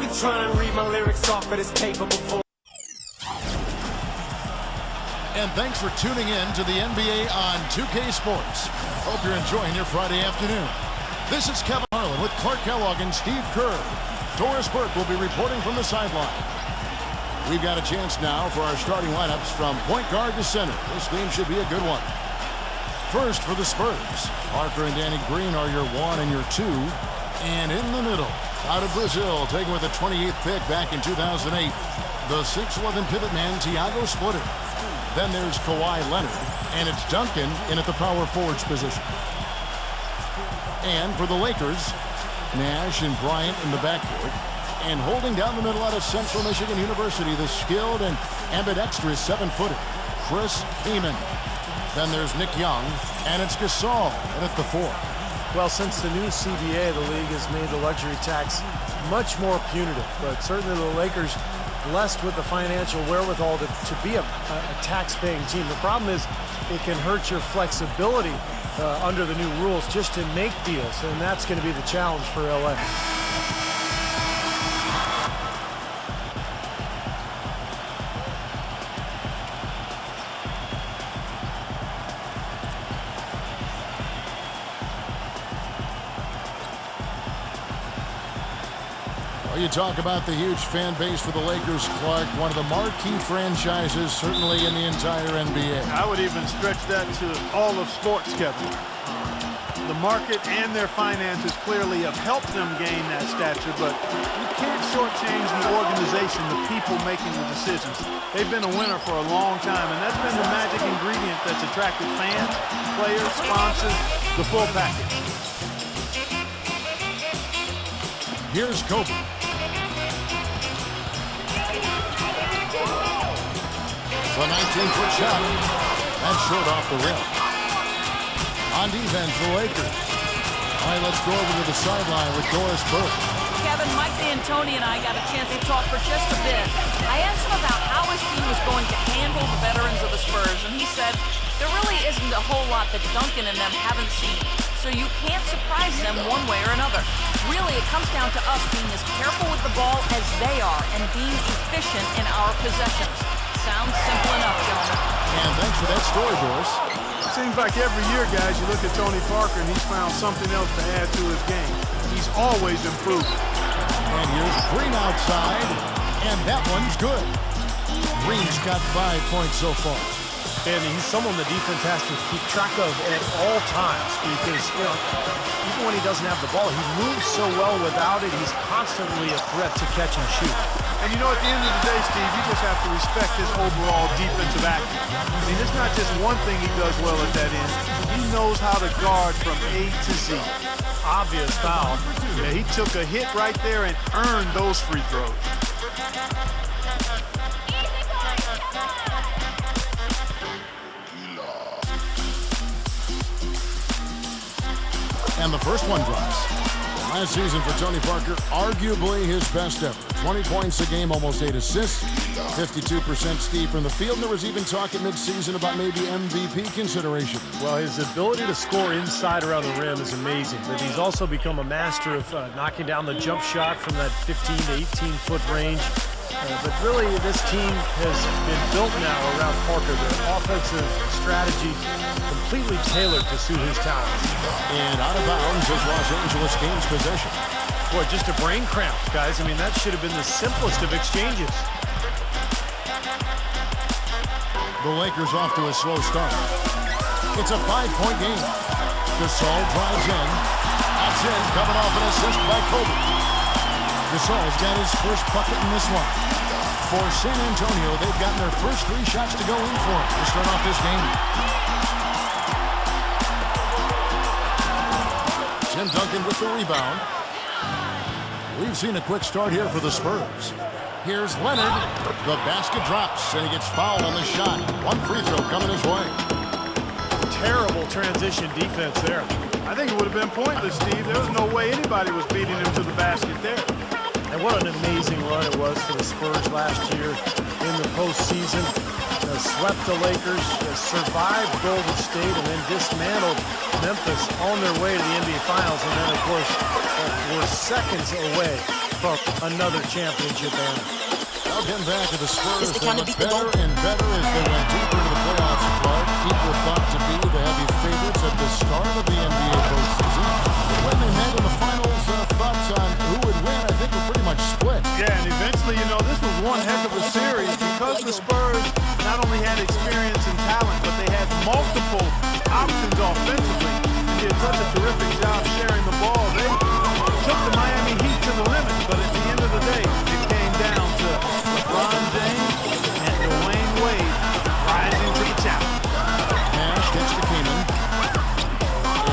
you trying to read my lyrics off of this paper before? And thanks for tuning in to the NBA on 2K Sports. Hope you're enjoying your Friday afternoon. This is Kevin Harlan with Clark Kellogg and Steve Kerr. Doris Burke will be reporting from the sideline. We've got a chance now for our starting lineups from point guard to center. This game should be a good one. First for the Spurs, Parker and Danny Green are your 1 and your 2. And in the middle, out of Brazil, taken with the 28th pick back in 2008, the 6'11" pivot man, Thiago Splitter. Then there's Kawhi Leonard, and it's Duncan in at the power forwards position. And for the Lakers, Nash and Bryant in the backcourt. And holding down the middle out of Central Michigan University, the skilled and ambidextrous 7-footer, Chris Kaman. Then there's Nick Young, and it's Gasol in at the 4. Well, since the new CBA, the league has made the luxury tax much more punitive. But certainly the Lakers blessed with the financial wherewithal to be a tax-paying team. The problem is it can hurt your flexibility under the new rules just to make deals, and that's going to be the challenge for LA. You talk about the huge fan base for the Lakers, Clark, one of the marquee franchises certainly in the entire NBA. I would even stretch that to all of sports, Kevin. The market and their finances clearly have helped them gain that stature, but you can't shortchange the organization, the people making the decisions. They've been a winner for a long time, and that's been the magic ingredient that's attracted fans, players, sponsors, the full package. Here's Kobe. The 19-foot shot. That's short off the rim. On defense, the Lakers. All right, let's go over to the sideline with Doris Burke. Kevin, Mike D'Antoni and I got a chance to talk for just a bit. I asked him about how his team was going to handle the veterans of the Spurs, and he said there really isn't a whole lot that Duncan and them haven't seen, so you can't surprise them one way or another. Really, it comes down to us being as careful with the ball as they are and being efficient in our possessions. Sounds simple enough, gentlemen. And thanks for that story, Doris. Seems like every year, guys, you look at Tony Parker and he's found something else to add to his game. He's always improved. And here's Green outside, and that one's good. Green's got 5 points so far. And he's someone the defense has to keep track of at all times because, even when he doesn't have the ball, he moves so well without it. He's constantly a threat to catch and shoot. And at the end of the day, Steve, you just have to respect his overall defensive acumen. I mean, it's not just one thing he does well at that end. He knows how to guard from A to Z. Obvious foul. Yeah, he took a hit right there and earned those free throws. And the first one drops. Last season for Tony Parker, arguably his best ever. 20 points a game, almost 8 assists, 52% Steve from the field. And there was even talk at midseason about maybe MVP consideration. Well, his ability to score inside around the rim is amazing, but he's also become a master of knocking down the jump shot from that 15 to 18-foot range. But really, this team has been built now around Parker. Their offensive strategy completely tailored to suit his talents. And out of bounds as Los Angeles gains possession. Boy, just a brain cramp, guys. I mean, that should have been the simplest of exchanges. The Lakers off to a slow start. It's a 5-point game. Gasol drives in. That's in, coming off an assist by Kobe. Gasol's got his first bucket in this one. For San Antonio, they've gotten their first 3 shots to go in for him to start off this game. Tim Duncan with the rebound. We've seen a quick start here for the Spurs. Here's Leonard. The basket drops, and he gets fouled on the shot. 1 free throw coming his way. Terrible transition defense there. I think it would have been pointless, Steve. There was no way anybody was beating him to the basket there. And what an amazing run it was for the Spurs last year in the postseason. Swept the Lakers, survived Golden State, and then dismantled Memphis on their way to the NBA Finals. And then, of course, were seconds away from another championship banner. Now getting back to the Spurs, they look better and better as they went deeper into the playoffs. Clark, people thought to be the heavy favorites at the start of the NBA postseason. But when they met in the finals, thoughts on who would win, I think, were pretty much split. Yeah, and eventually, you know, this was one heck of a series because the Spurs not only had experience and talent, but they had multiple options offensively. They did such a terrific job sharing the ball. They took the Miami Heat to the limit, but at the end of the day, it came down to LeBron James and Dwayne Wade rising to the challenge. Nash gets to Keenan.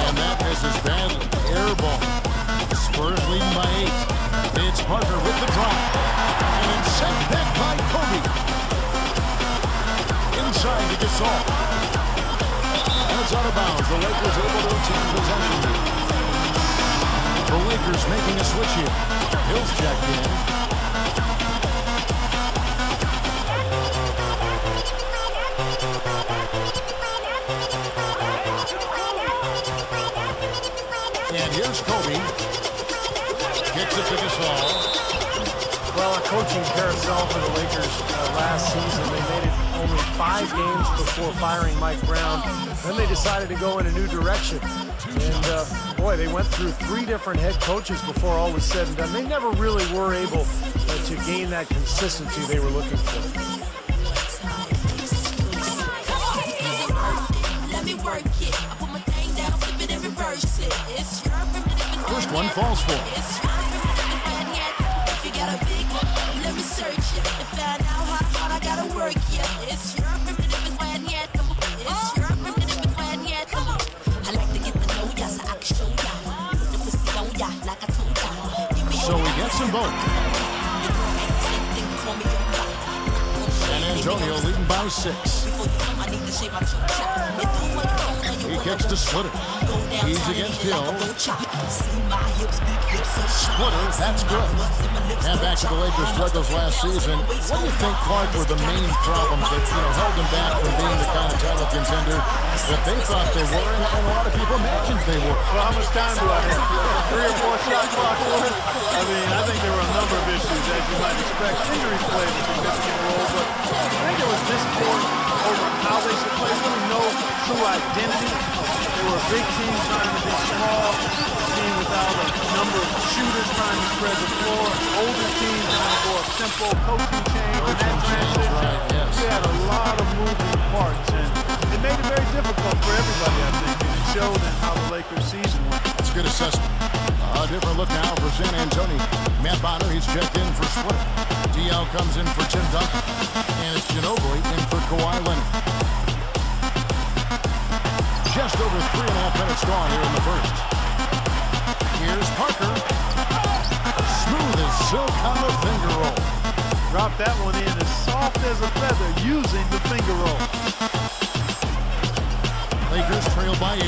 And that misses badly. Air ball. Spurs leading by 8. It's Parker with the drive. And it's sent back by Kobe. Inside to Gasol. And it's out of bounds. The Lakers able to retain possession. The Lakers making a switch here. Hill's checked in. And here's Kobe. Kicks it to Gasol. Well, a coaching carousel for the Lakers last season. They made it only 5 games before firing Mike Brown. Then they decided to go in a new direction. And, boy, they went through 3 different head coaches before all was said and done. They never really were able to gain that consistency they were looking for. First one falls for him. So he gets them both. San Antonio leading by 6. He kicks to Splitter. He's against Hill. Splitter, that's good. And back to the Lakers' struggles last season. What do you think, Clark, were the main problems that held them back from being the kind of title contender that they thought they were, and a lot of people imagined they were? Well, how much time do I have? 3 or 4 shot clock worth? I mean, I think there were a number of issues, as you might expect. Injuries played a significant role, but I think it was discord over how they should play. Really no true identity. They were a big team trying to be small, a team without a number of shooters trying to spread the floor, older team trying to go up tempo, coaching change, and that transition. Right, yes. We had a lot of moving parts, and it made it very difficult for everybody, I think, and it showed in how the Lakers season went. That's a good assessment. A different look now for San Antonio. Matt Bonner, he's checked in for Splitter. DL comes in for Tim Duncan. And it's Ginobili in for Kawhi Leonard. Just over 3.5 minutes gone here in the first. Here's Parker. Smooth as silk on the finger roll. Dropped that one in as soft as a feather using the finger roll. Lakers trail by 8.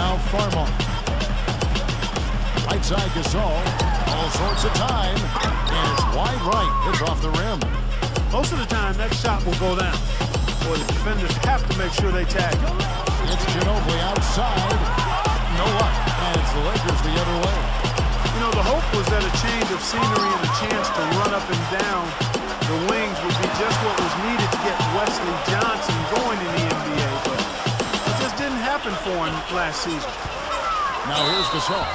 Now Farmar. Right side Gasol. All sorts of time. And it's wide right. It's off the rim. Most of the time, that shot will go down. Or the defenders have to make sure they tag. It's Ginobili outside. No luck. And it's the Lakers the other way. You know, the hope was that a change of scenery and a chance to run up and down the wings would be just what was needed to get Wesley Johnson going in the NBA. But it just didn't happen for him last season. Now here's Gasol.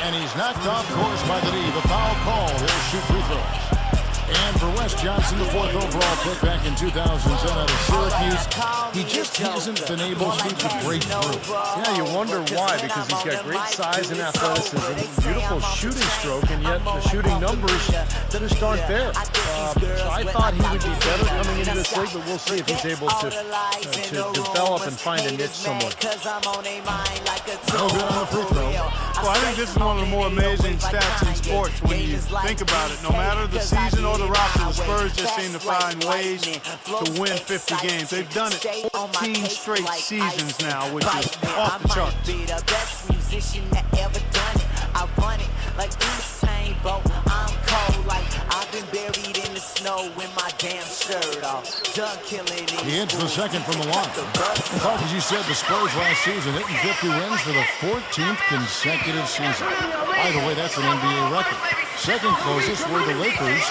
And he's knocked off course by the knee. The foul call. He'll shoot free throws. And for Wes Johnson, the 4th overall pick back in 2010 out of Syracuse, he just hasn't been able to break through. Yeah, you wonder why, because he's got great size and athleticism, beautiful shooting stroke, and yet the shooting numbers just aren't there. So I thought he would be better coming into this league, but we'll see if he's able to develop and find a niche somewhere. No good on the free throw. Well, I think this is one of the more amazing stats in sports when you think about it. No matter the season or the roster, the Spurs just seem to find ways to win 50 games. They've done it 14 straight seasons now, which is off the charts. Be the best musician that ever done it. I run it like Usain Bolt. I'm cold like I've been buried in the snow in my damn shirt. He hits the second from the line. Clark, as you said, the Spurs last season hitting 50 wins for the 14th consecutive season. By the way, that's an NBA record. Second closest were the Lakers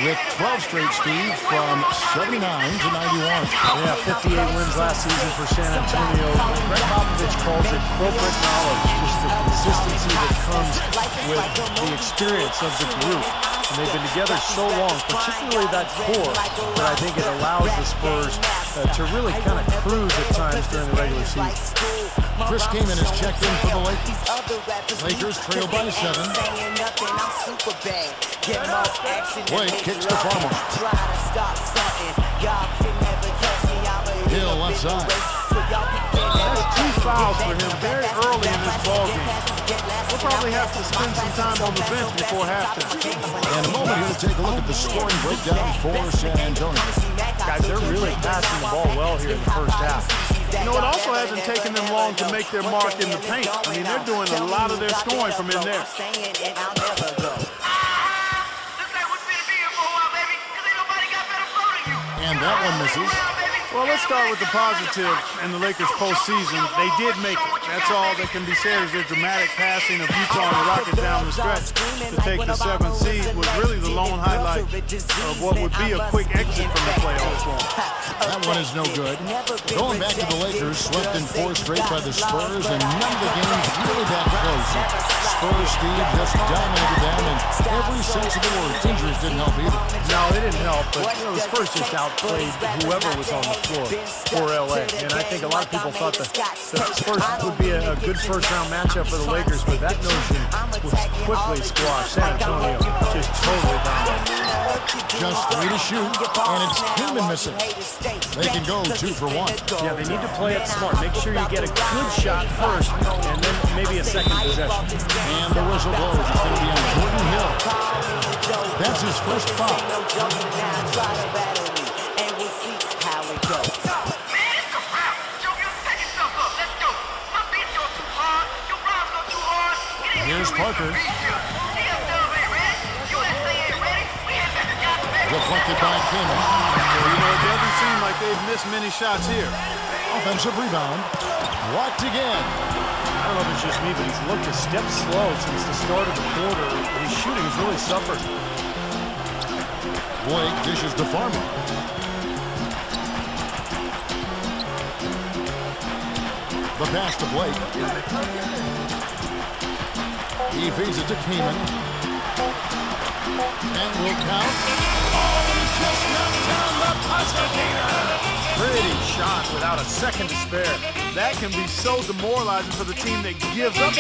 with 12 straight, Steve, from 79 to 91. Yeah, 58 wins last season for San Antonio. Greg Popovich calls it corporate knowledge, just the consistency that comes with the experience of the group. And they've been together so long, particularly that core, that I think it allows the Spurs to really kind of cruise at times during the regular season. Chris Kaman has checked in for the Lakers. Lakers trail by 7. Blake kicks to Farmer. Hill left side. That's 2 fouls for him very early in this ballgame. We'll probably have to spend some time on the bench before halftime. In a moment, here to take a look at the scoring breakdown for San Antonio. Guys, they're really passing the ball well here in the first half. You know, it also hasn't taken them long to make their mark in the paint. I mean, they're doing a lot of their scoring from in there. And that one misses. Well, let's start with the positive in the Lakers postseason. They did make it. That's all that can be said is their dramatic passing of Utah and the Rockets down the stretch to take the 7th seed was really the lone highlight of what would be a quick exit from the playoffs. That one is no good. Going back to the Lakers, swept in 4 straight by the Spurs, and none of the games really that close. Spurs, Steve, just dominated them, and every sense of the word, injuries didn't help either. No, they didn't help, but the Spurs just outplayed whoever was on the floor for LA. And I think a lot of people thought the Spurs would be a good first-round matchup for the Lakers, but that notion was quickly squashed. San Antonio just totally dominated. Just 3 to shoot, and it's Kaman missing. They can go 2 for 1. Yeah, they need to play it smart. Make sure you get a good shot first, and then maybe a second possession. And the whistle blows. It's going to be on Jordan Hill. That's his first foul. Here's Parker. Deflected by Kaman. You know, it doesn't seem like they've missed many shots here. Offensive rebound. Blocked again. I don't know if it's just me, but he's looked a step slow since the start of the quarter. His shooting has really suffered. Blake dishes to Farmer. The pass to Blake. He feeds it to Kaman. And will count. Oh, he's just knocked down the Pasadena. Pretty shot without a second to spare. That can be so demoralizing for the team that gives up